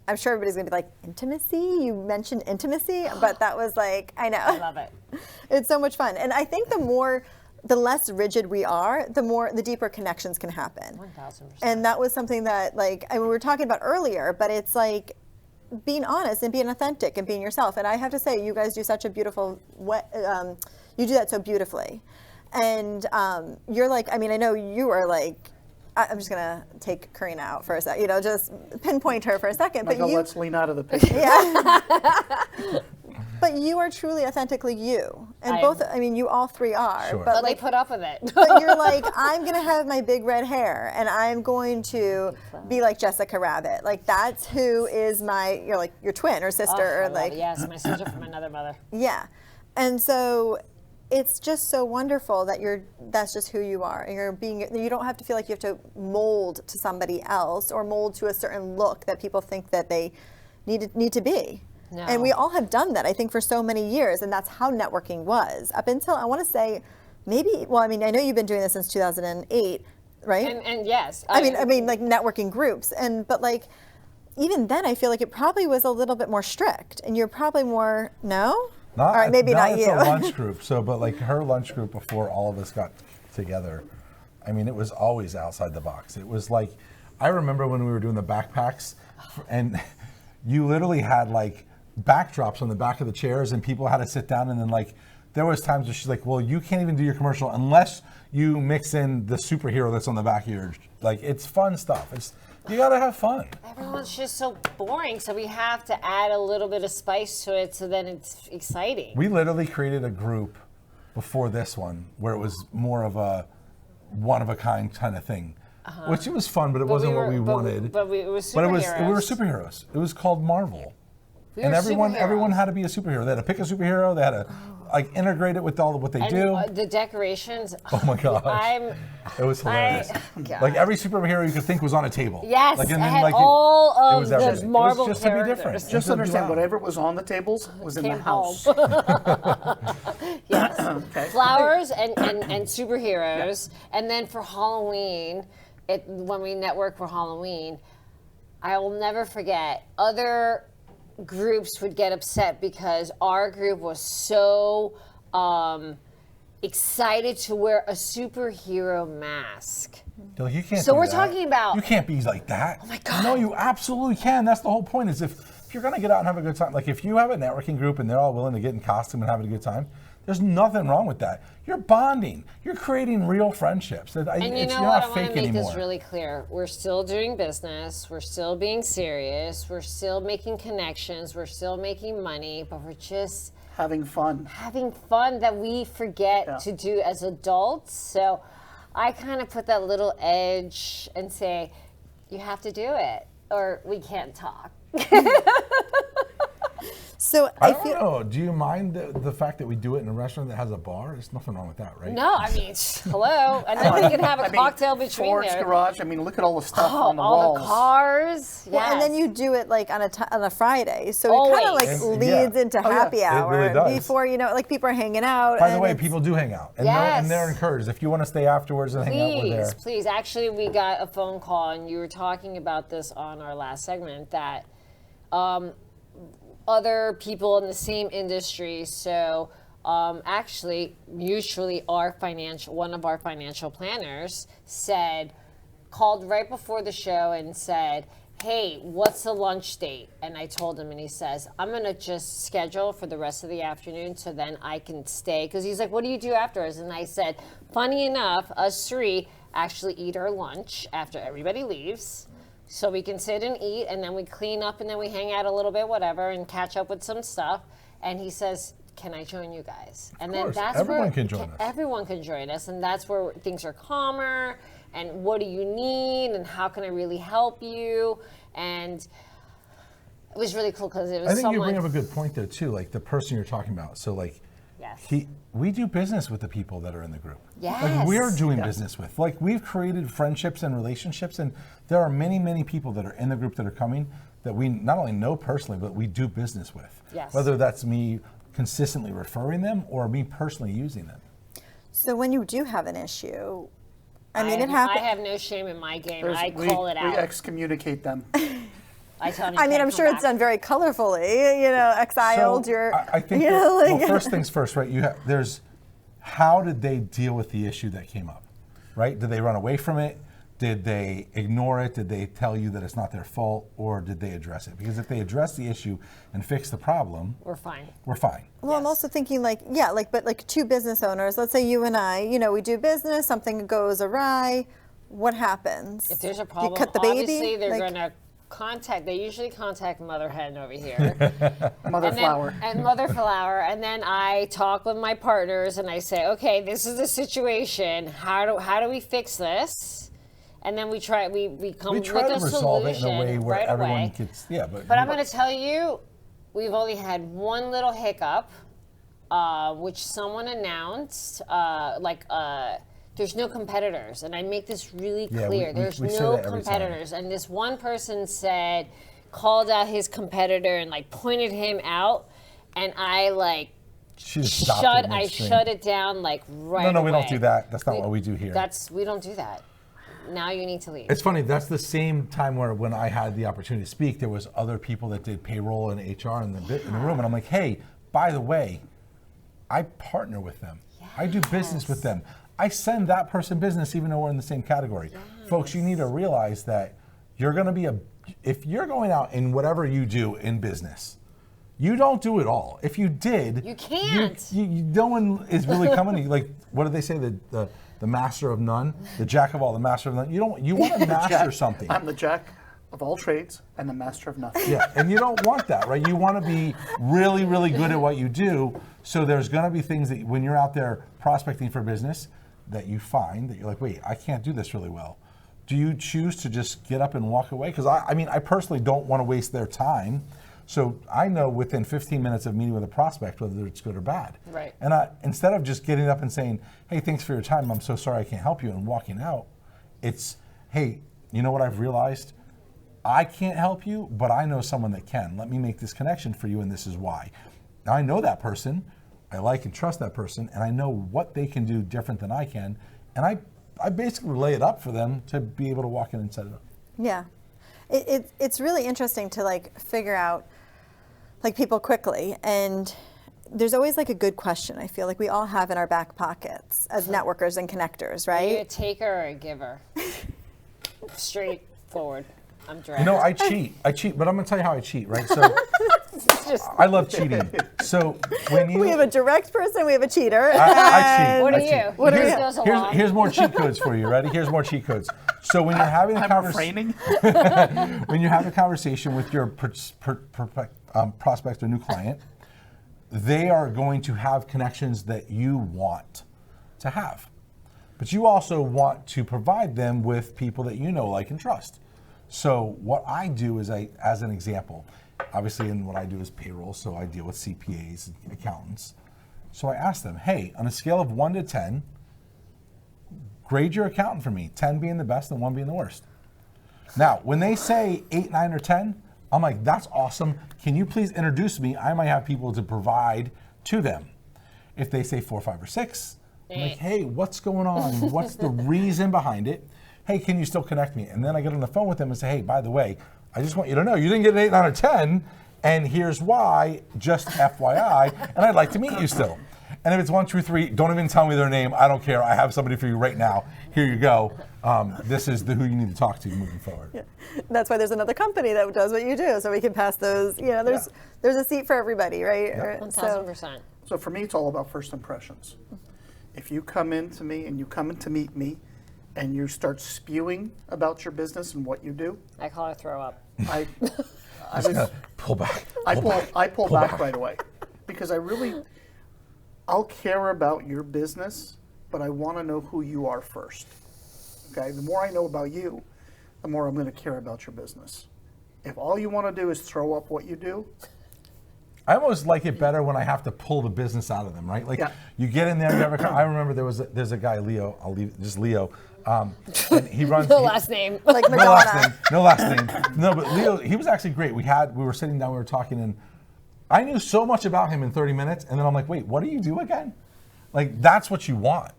I'm sure everybody's going to be like, intimacy? You mentioned intimacy, but that was I know. I love it. It's so much fun. And I think the less rigid we are, the deeper connections can happen. 1,000%. And that was something that we were talking about earlier, but it's being honest and being authentic and being yourself. And I have to say, you guys do such a beautiful, you do that so beautifully. And you're I know you are I'm just gonna take Karina out for a second, just pinpoint her for a second. But let's lean out of the picture. Yeah. But you are truly authentically you, and you all three are. Sure. But they put up with it. But you're I'm gonna have my big red hair, and I'm going to be like Jessica Rabbit. That's who is your twin or sister Yes, my sister from another mother. Yeah, and so. It's just so wonderful that that's just who you are, and you don't have to feel like you have to mold to somebody else or mold to a certain look that people think that they need to be. No. And we all have done that, I think, for so many years, and that's how networking was up until, I want to say, I know you've been doing this since 2008, right? And yes. I mean networking groups, but even then, I feel like it probably was a little bit more strict, and you're probably more, no? All right, maybe not you. It's a lunch group. So, but her lunch group before all of us got together, it was always outside the box. It was I remember when we were doing the backpacks, and you literally had backdrops on the back of the chairs, and people had to sit down, and then there was times where she's well, you can't even do your commercial unless you mix in the superhero that's on the back of your, it's fun stuff. You gotta have fun. Everyone's just so boring, so we have to add a little bit of spice to it so then it's exciting. We literally created a group before this one where it was more of a one-of-a-kind kind of thing, which it was fun, but it wasn't what we wanted. But it was superheroes. We were superheroes. It was called Marvel. And everyone had to be a superhero. They had to pick a superhero. They had to like integrate it with all of what they do. The decorations. Oh my gosh. It was hilarious. Like every superhero you could think was on a table. Yes, like, and I then, had like, all of was the everything. marble It was just characters. to be different. Just understand, whatever was on the tables was in the house. Yes. Okay. Flowers and superheroes. Yeah. And then for Halloween, when we network for Halloween, I will never forget, other groups would get upset because our group was so excited to wear a superhero mask. You can't. So we're talking about. You can't be like that. Oh my God. No, you absolutely can. That's the whole point. Is if you're gonna get out and have a good time, like if you have a networking group and they're all willing to get in costume and have a good time, there's nothing wrong with that. You're bonding. You're creating real friendships. And you know what? I want to make this really clear. We're still doing business. We're still being serious. We're still making connections. We're still making money, but we're just having fun. Having fun that we forget to do as adults. So I kind of put that little edge and say, you have to do it or we can't talk. So I don't know. Do you mind the fact that we do it in a restaurant that has a bar? There's nothing wrong with that, right? No, I mean, hello. And then we can have a cocktail between Ford's there. garage. I mean, look at all the stuff on the all walls. The cars. Well, yes. and then you do it like on a Friday, so it kind of like leads into happy hour. It really does. Before like people are hanging out. By the way, people do hang out, and, yes. they're encouraged. If you want to stay afterwards and hang out, we're there. Please. Actually, we got a phone call, and you were talking about this on our last segment that. Other people in the same industry. So actually, mutually, one of our financial planners called right before the show and said, hey, what's the lunch date? And I told him, and he says, I'm going to just schedule for the rest of the afternoon so then I can stay. Because he's like, what do you do afterwards? And I said, funny enough, us three actually eat our lunch after everybody leaves. So we can sit and eat, and then we clean up, and then we hang out a little bit, whatever, and catch up with some stuff. And he says, can I join you guys? And then that's everyone can join us. Everyone can join us, and that's where things are calmer, and what do you need, and how can I really help you? And it was really cool because it was I think you bring up a good point there, too, like the person you're talking about. So, like, we do business with the people that are in the group. Yes. Like we're doing business with. Like we've created friendships and relationships, and there are many, many people that are in the group that are coming that we not only know personally, but we do business with. Yes. Whether that's me consistently referring them or me personally using them. So when you do have an issue, I mean, it happens. I have no shame in my game. I call it out. We excommunicate them. I mean, I'm sure it's done very colorfully, exiled. So I think well, first things first, right? How did they deal with the issue that came up, right? Did they run away from it? Did they ignore it? Did they tell you that it's not their fault, or did they address it? Because if they address the issue and fix the problem, we're fine. We're fine. Well, I'm also thinking but two business owners. Let's say you and I, we do business. Something goes awry. What happens? If there's a problem, you cut the baby. Obviously they're gonna they usually contact Mother Hen over here. Mother Flower. And Mother Flower. And then I talk with my partners and I say, okay, this is the situation. How do we fix this? And then we come with a solution it in a way where right everyone away. gets, But I'm going to tell you, we've only had one little hiccup, which someone announced, there's no competitors, and I make this really clear. There's no competitors, and this one person called out his competitor and pointed him out, and I shut it down right away. No, we don't do that. That's not what we do here. We don't do that. Now you need to leave. It's funny. That's the same time when I had the opportunity to speak, there was other people that did payroll and HR in the room, and I'm like, hey, by the way, I partner with them. Yes. I do business with them. I send that person business even though we're in the same category. Yes. Folks, you need to realize that you're going to be if you're going out in whatever you do in business, you don't do it all. If you did, you can't. No one is really coming to you. Like, what do they say? The master of none, the jack of all, the master of none. You want to master something. I'm the jack of all trades and the master of nothing. Yeah, and you don't want that, right? You want to be really, really good at what you do. So there's going to be things that when you're out there prospecting for business that you find that you're like, wait, I can't do this really well. Do you choose to just get up and walk away? Because I personally don't want to waste their time. So I know within 15 minutes of meeting with a prospect whether it's good or bad. Right. And instead of just getting up and saying, hey, thanks for your time, I'm so sorry I can't help you, and walking out, it's, hey, you know what I've realized? I can't help you, but I know someone that can. Let me make this connection for you, and this is why. Now I know that person, I like and trust that person, and I know what they can do different than I can, and I basically lay it up for them to be able to walk in and set it up. Yeah. It's really interesting to like figure out like people quickly, and there's always like a good question I feel like we all have in our back pockets as networkers and connectors, right? Are you a taker or a giver? Straightforward. I'm direct. You know, I cheat, but I'm gonna tell you how I cheat, right? So I love cheating. So when you we have a direct person, we have a cheater. I cheat. What are I you? cheat. What are you? Here's more cheat codes for you. Ready? Here's more cheat codes. So when you're having a conversation, when you have a conversation with your prospect or new client, they are going to have connections that you want to have, but you also want to provide them with people that you know, like, and trust. So what I do is as an example, obviously, and what I do is payroll, so I deal with CPAs and accountants. So I ask them, hey, on a scale of 1 to 10, grade your accountant for me, 10 being the best and 1 being the worst. Now, when they say 8, 9, or 10, I'm like, that's awesome. Can you please introduce me? I might have people to provide to them. If they say 4, 5, or 6, I'm like, hey, what's going on? What's the reason behind it? Hey, can you still connect me? And then I get on the phone with them and say, hey, by the way, I just want you to know you didn't get an 8, 9, or 10, and here's why, just FYI, and I'd like to meet you still. And if it's 1, 2, 3, don't even tell me their name. I don't care. I have somebody for you right now. Here you go. This is who you need to talk to moving forward. Yeah. That's why there's another company that does what you do, so we can pass those. You know, there's a seat for everybody, right? Yeah. 1,000%. So for me, it's all about first impressions. If you come into me and you come in to meet me, and you start spewing about your business and what you do, I call her throw up. I pull back. I pull back right away, because I'll care about your business, but I want to know who you are first. Okay, the more I know about you, the more I'm going to care about your business. If all you want to do is throw up what you do, I almost like it better when I have to pull the business out of them, right? Like you get in there, I remember there's a guy, Leo, I'll leave just Leo. And he runs No last name. Like Madonna. No last name. No, but Leo, he was actually great. We were sitting down, we were talking, and I knew so much about him in 30 minutes, and then I'm like, wait, what do you do again? Like, that's what you want.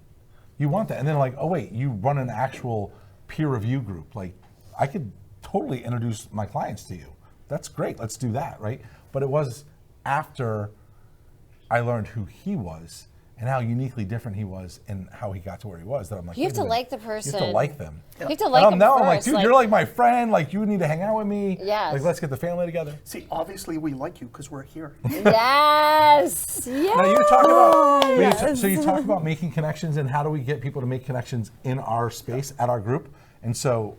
You want that. And then like, oh wait, you run an actual peer review group. Like, I could totally introduce my clients to you. That's great, let's do that, right? But it was after I learned who he was and how uniquely different he was and how he got to where he was that I'm like, you have to like the person. You have to like them. You have to like them now first. I'm like, dude, you're like my friend. Like, you need to hang out with me. Yes. Like, let's get the family together. see, obviously we like you because we're here. Yes. Yes. Now you talk about so you talk about making connections and how do we get people to make connections in our space at our group. And so,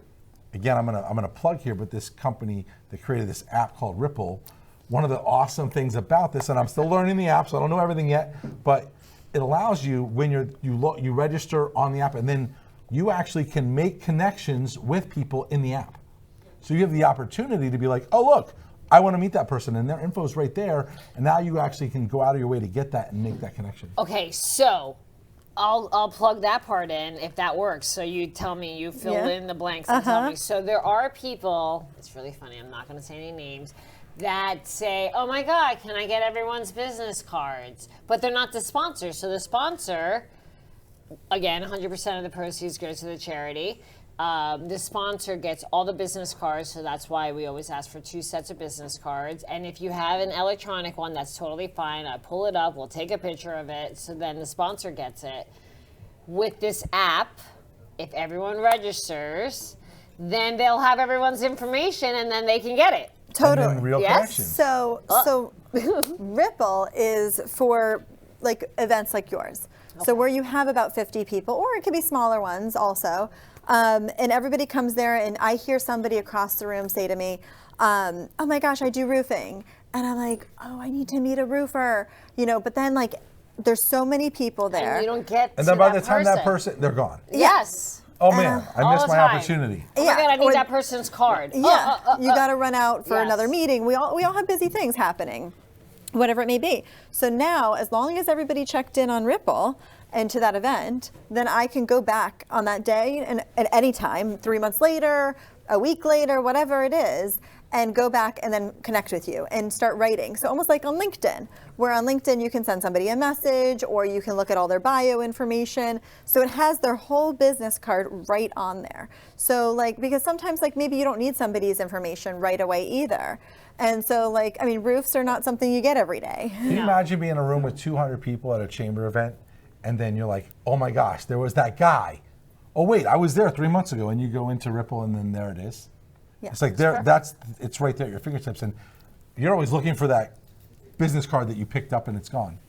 again, I'm gonna plug here, but this company that created this app called Ripple. One of the awesome things about this, and I'm still learning the app, so I don't know everything yet, but it allows you when you register on the app, and then you actually can make connections with people in the app. So you have the opportunity to be like, oh look, I want to meet that person, and their info is right there, and now you actually can go out of your way to get that and make that connection. Okay, so I'll plug that part in if that works. So you tell me, you fill in the blanks and tell me. So there are people, it's really funny, I'm not going to say any names, that say, oh my God, can I get everyone's business cards? But they're not the sponsor. So the sponsor, again, 100% of the proceeds go to the charity. The sponsor gets all the business cards, so that's why we always ask for 2 sets of business cards. And if you have an electronic one, that's totally fine. I pull it up, we'll take a picture of it, so then the sponsor gets it. With this app, if everyone registers, then they'll have everyone's information and then they can get it. Totally. And then real Yes. connection. So Ripple is for like events like yours. Okay. So where you have about 50 people, or it could be smaller ones also, and everybody comes there, and I hear somebody across the room say to me, oh my gosh, I do roofing. And I'm like, oh, I need to meet a roofer, you know, but then like there's so many people there. And you don't get And to then by that the time that person, they're gone. Yes. Oh man, I missed my opportunity. Oh my God, I need that person's card. Yeah, you got to run out for another meeting. We all have busy things happening, whatever it may be. So now, as long as everybody checked in on Ripple and to that event, then I can go back on that day and at any time, 3 months later, a week later, whatever it is, and go back and then connect with you and start writing. So almost like on LinkedIn, where on LinkedIn you can send somebody a message or you can look at all their bio information. So it has their whole business card right on there. So like, because sometimes like maybe you don't need somebody's information right away either. And so like, I mean, roofs are not something you get every day. Can you imagine being in a room with 200 people at a chamber event and then you're like, oh my gosh, there was that guy. Oh wait, I was there 3 months ago, and you go into Ripple and then there it is. Yeah, it's like it's right there at your fingertips, and you're always looking for that business card that you picked up and it's gone.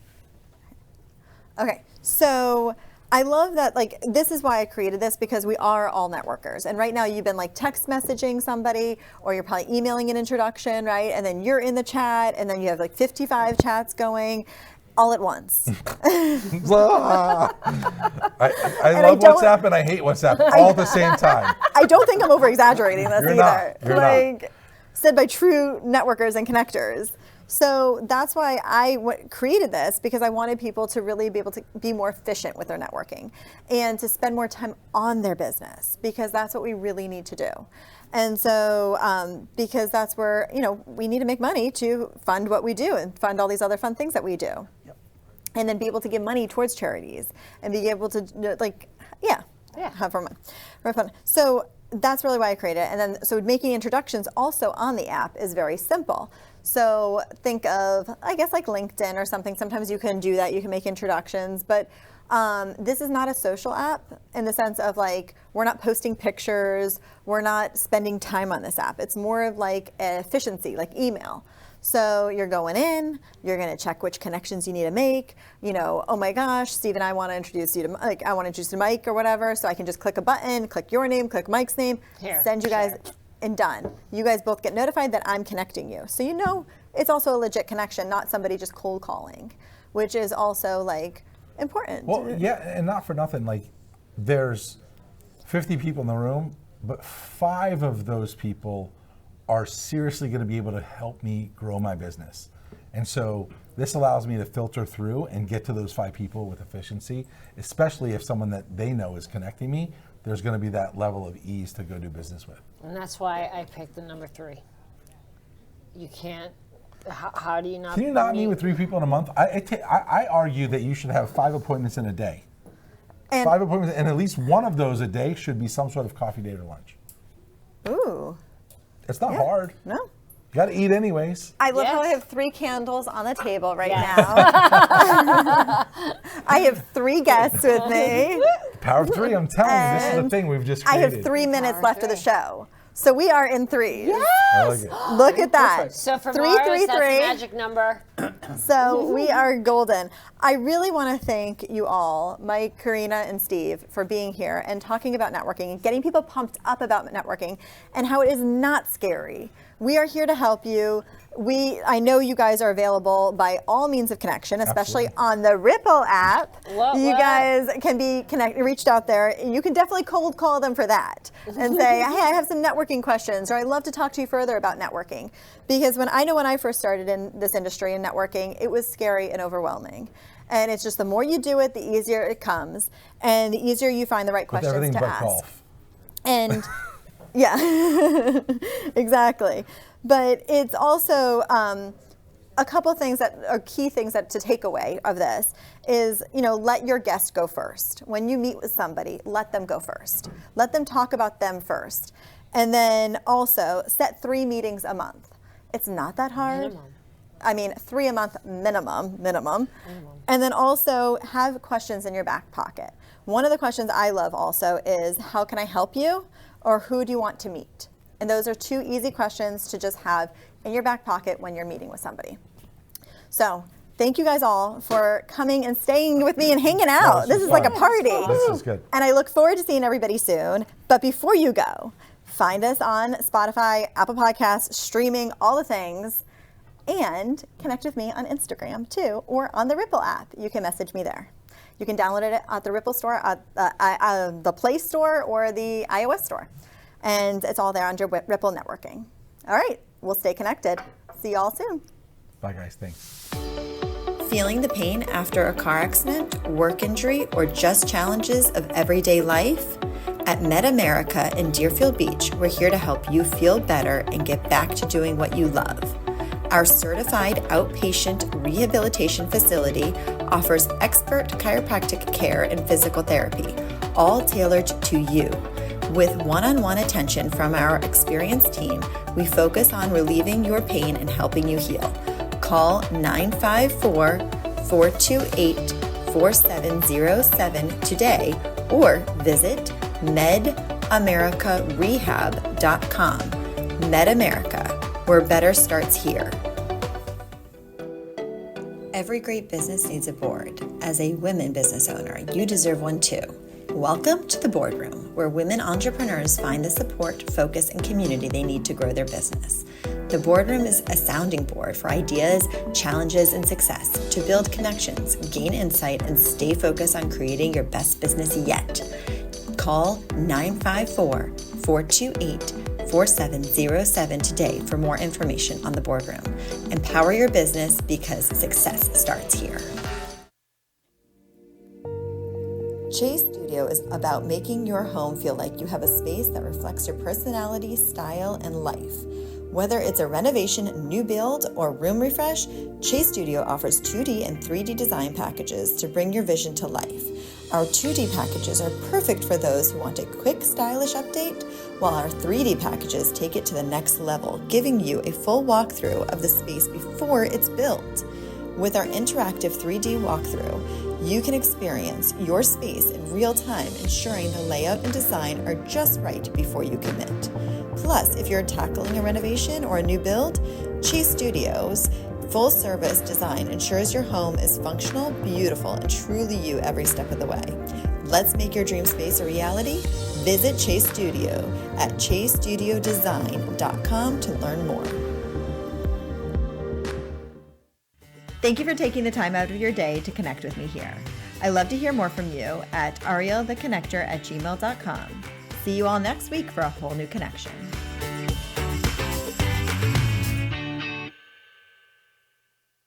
Okay, so I love that, like, this is why I created this, because we are all networkers. And right now you've been like text messaging somebody, or you're probably emailing an introduction, right? And then you're in the chat, and then you have like 55 chats going all at once. I love WhatsApp and I hate WhatsApp all at the same time. I don't think I'm over exaggerating this either. You're not. Said by true networkers and connectors. So that's why I created this, because I wanted people to really be able to be more efficient with their networking and to spend more time on their business, because that's what we really need to do. And so, because that's where, you know, we need to make money to fund what we do and fund all these other fun things that we do. Yep. And then be able to give money towards charities and be able to, like, have more fun. So that's really why I created it. And then, so making introductions also on the app is very simple. So think of, I guess, like LinkedIn or something. Sometimes you can do that. You can make introductions, but this is not a social app in the sense of like, we're not posting pictures, we're not spending time on this app. It's more of like efficiency, like email. So you're going in, you're gonna check which connections you need to make. You know, oh my gosh, Steve and I wanna introduce you to, like, I wanna introduce you to Mike or whatever, so I can just click a button, click your name, click Mike's name, send you guys, and done. You guys both get notified that I'm connecting you. So you know it's also a legit connection, not somebody just cold calling, which is also like, important. Well, yeah, and not for nothing, like there's 50 people in the room, but 5 of those people are seriously going to be able to help me grow my business. And so this allows me to filter through and get to those 5 people with efficiency, especially if someone that they know is connecting me, there's going to be that level of ease to go do business with. And that's why I picked the number 3. You can't. How do you not? Can you not meet with 3 people in a month? I argue that you should have 5 appointments in a day. And 5 appointments, and at least one of those a day should be some sort of coffee date or lunch. Ooh. It's not hard. No. You got to eat anyways. I love how I have 3 candles on the table right now. I have 3 guests with me. Power of 3, I'm telling you, this is the thing we've just created. I have 3 minutes left of the show. So we are in 3s. Yes! I like it. Look at that. So for Mars, that's the magic number. So we are golden. I really want to thank you all, Mike, Karina, and Steve, for being here and talking about networking and getting people pumped up about networking and how it is not scary. We are here to help you. I know you guys are available by all means of connection, especially on the Ripple app. You guys can be reached out there. You can definitely cold call them for that and say, hey, I have some networking questions, or I'd love to talk to you further about networking. Because when I first started in this industry in networking, it was scary and overwhelming. And it's just the more you do it, the easier it comes, and the easier you find the right questions to ask. Golf. And yeah, exactly. But it's also a couple things that are key things that to take away of this is, you know, let your guest go first. When you meet with somebody, let them go first. Let them talk about them first. And then also set 3 meetings a month. It's not that hard. Minimum. I mean, 3 a month minimum. And then also have questions in your back pocket. One of the questions I love also is, how can I help you? Or who do you want to meet? And those are 2 easy questions to just have in your back pocket when you're meeting with somebody. So thank you guys all for coming and staying with me and hanging out. This is like a party. This is good. And I look forward to seeing everybody soon. But before you go, find us on Spotify, Apple Podcasts, streaming, all the things. And connect with me on Instagram too, or on the Ripple app. You can message me there. You can download it at the Ripple store, the Play Store, or the iOS store. And it's all there under Ripple Networking. All right, we'll stay connected. See you all soon. Bye, guys. Thanks. Feeling the pain after a car accident, work injury, or just challenges of everyday life? At MedAmerica in Deerfield Beach, we're here to help you feel better and get back to doing what you love. Our certified outpatient rehabilitation facility offers expert chiropractic care and physical therapy, all tailored to you. With one-on-one attention from our experienced team, we focus on relieving your pain and helping you heal. Call 954-428-4707 today or visit medamericarehab.com. MedAmerica, where better starts here. Every great business needs a board. As a women business owner, you deserve one too. Welcome to the Boardroom, where women entrepreneurs find the support, focus, and community they need to grow their business. The Boardroom is a sounding board for ideas, challenges, and success to build connections, gain insight, and stay focused on creating your best business yet. Call 954-428-4707 today for more information on the Boardroom. Empower your business because success starts here. Chase Studio is about making your home feel like you have a space that reflects your personality, style, and life. Whether it's a renovation, new build, or room refresh, Chase Studio offers 2D and 3D design packages to bring your vision to life. Our 2D packages are perfect for those who want a quick, stylish update, while our 3D packages take it to the next level, giving you a full walkthrough of the space before it's built. With our interactive 3D walkthrough, you can experience your space in real time, ensuring the layout and design are just right before you commit. Plus, if you're tackling a renovation or a new build, Chase Studios' full-service design ensures your home is functional, beautiful, and truly you every step of the way. Let's make your dream space a reality. Visit Chase Studio at chasestudiodesign.com to learn more. Thank you for taking the time out of your day to connect with me here. I love to hear more from you at arielletheconnector@gmail.com. See you all next week for a whole new connection.